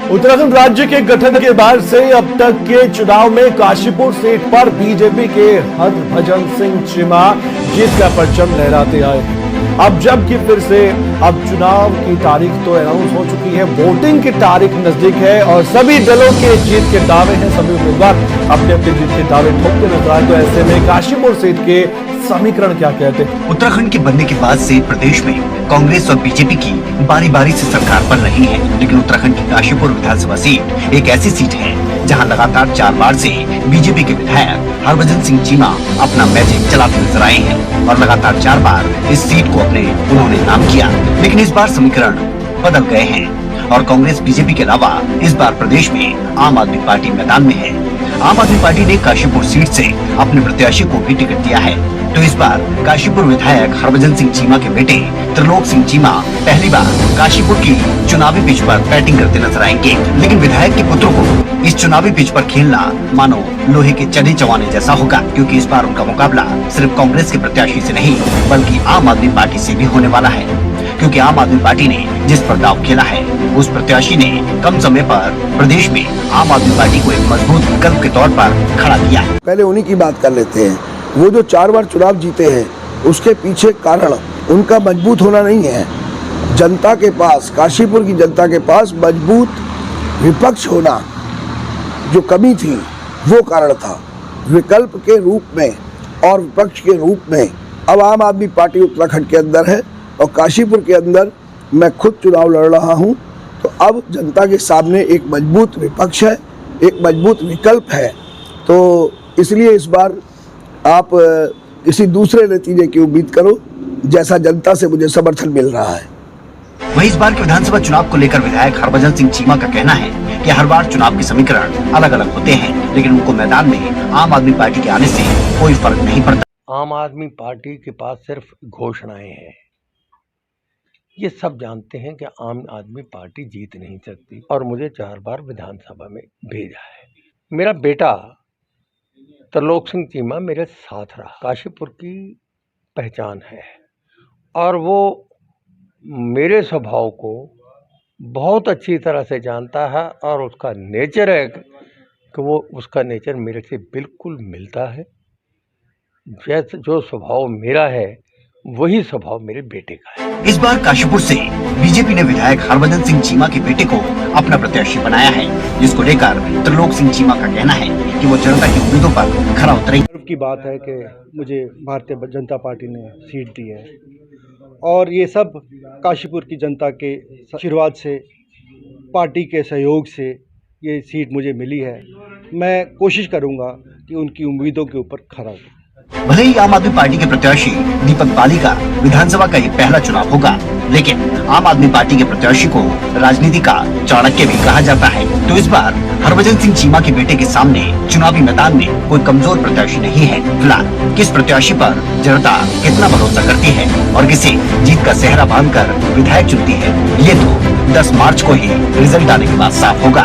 उत्तराखंड राज्य के गठन के बाद से अब तक के चुनाव में काशीपुर सीट पर बीजेपी के हरभजन सिंह चीमा जीत का परचम लहराते आए हैं। अब जबकि फिर से अब चुनाव की तारीख तो अनाउंस हो चुकी है, वोटिंग की तारीख नजदीक है और सभी दलों के जीत के दावे हैं। सभी उम्मीदवार अपने अपने जीत के दावे ठोकते नजर आए। तो ऐसे में काशीपुर सीट के समीकरण क्या कहते हैं? उत्तराखंड के बनने के बाद से प्रदेश में कांग्रेस और बीजेपी की बारी बारी से सरकार बन रही है, लेकिन उत्तराखंड की काशीपुर विधानसभा सीट एक ऐसी सीट है जहां लगातार 4 बार से बीजेपी के विधायक हरभजन सिंह चीमा अपना मैजिक चलाते नजर आए हैं और लगातार 4 बार इस सीट को उन्होंने नाम किया। लेकिन इस बार समीकरण बदल गए हैं और कांग्रेस बीजेपी के अलावा इस बार प्रदेश में आम आदमी पार्टी मैदान में है। आम आदमी पार्टी ने काशीपुर सीट से अपने प्रत्याशी को भी टिकट दिया है। तो इस बार काशीपुर विधायक हरभजन सिंह चीमा के बेटे त्रिलोक सिंह चीमा पहली बार काशीपुर की चुनावी पिच पर बैटिंग करते नजर आएंगे। लेकिन विधायक के पुत्रों को इस चुनावी पिच पर खेलना मानो लोहे के चने चबाने जैसा होगा, क्योंकि इस बार उनका मुकाबला सिर्फ कांग्रेस के प्रत्याशी से नहीं बल्कि आम आदमी पार्टी से भी होने वाला है। क्योंकि आम आदमी पार्टी ने जिस पर दांव खेला है उस प्रत्याशी ने कम समय पर प्रदेश में आम आदमी पार्टी को एक मजबूत विकल्प के तौर पर खड़ा किया। पहले उन्हीं की बात कर लेते हैं। वो जो 4 बार चुनाव जीते हैं उसके पीछे कारण उनका मजबूत होना नहीं है। जनता के पास, काशीपुर की जनता के पास मजबूत विपक्ष होना जो कमी थी वो कारण था। विकल्प के रूप में और विपक्ष के रूप में अब आम आदमी पार्टी उत्तराखंड के अंदर है और काशीपुर के अंदर मैं खुद चुनाव लड़ रहा हूं। तो अब जनता के सामने एक मजबूत विपक्ष है, एक मजबूत विकल्प है। तो इसलिए इस बार आप किसी दूसरे नतीजे की उम्मीद करो जैसा जनता से मुझे समर्थन मिल रहा है। वहीं इस बार के विधानसभा चुनाव को लेकर विधायक हरभजन सिंह चीमा का कहना है कि हर बार चुनाव के समीकरण अलग अलग होते हैं, लेकिन उनको मैदान में आम आदमी पार्टी के आने से कोई फर्क नहीं पड़ता। आम आदमी पार्टी के पास सिर्फ घोषणाएं हैं। ये सब जानते हैं कि आम आदमी पार्टी जीत नहीं सकती और मुझे 4 बार विधानसभा में भेजा है। मेरा बेटा त्रिलोक सिंह चीमा मेरे साथ रहा, काशीपुर की पहचान है और वो मेरे स्वभाव को बहुत अच्छी तरह से जानता है और उसका नेचर है कि उसका नेचर मेरे से बिल्कुल मिलता है। जैसे जो स्वभाव मेरा है वही स्वभाव मेरे बेटे का है। इस बार काशीपुर से बीजेपी ने विधायक हरभजन सिंह चीमा के बेटे को अपना प्रत्याशी बनाया है, जिसको लेकर त्रिलोक सिंह चीमा का कहना है कि वो जनता की उम्मीदों पर खरा उतरेंगे। गर्व की बात है कि मुझे भारतीय जनता पार्टी ने सीट दी है और ये सब काशीपुर की जनता के आशीर्वाद से, पार्टी के सहयोग से ये सीट मुझे मिली है। मैं कोशिश करूँगा कि उनकी उम्मीदों के ऊपर खरा उतरूं। भले ही आम आदमी पार्टी के प्रत्याशी दीपक बाली का विधानसभा का ये पहला चुनाव होगा, लेकिन आम आदमी पार्टी के प्रत्याशी को राजनीति का चाणक्य भी कहा जाता है। तो इस बार हरभजन सिंह चीमा के बेटे के सामने चुनावी मैदान में कोई कमजोर प्रत्याशी नहीं है। फिलहाल किस प्रत्याशी पर जनता कितना भरोसा करती है और किसे जीत का सेहरा बांधकर विधायक चुनती है, ये तो 10 मार्च को ही रिजल्ट आने के बाद साफ होगा।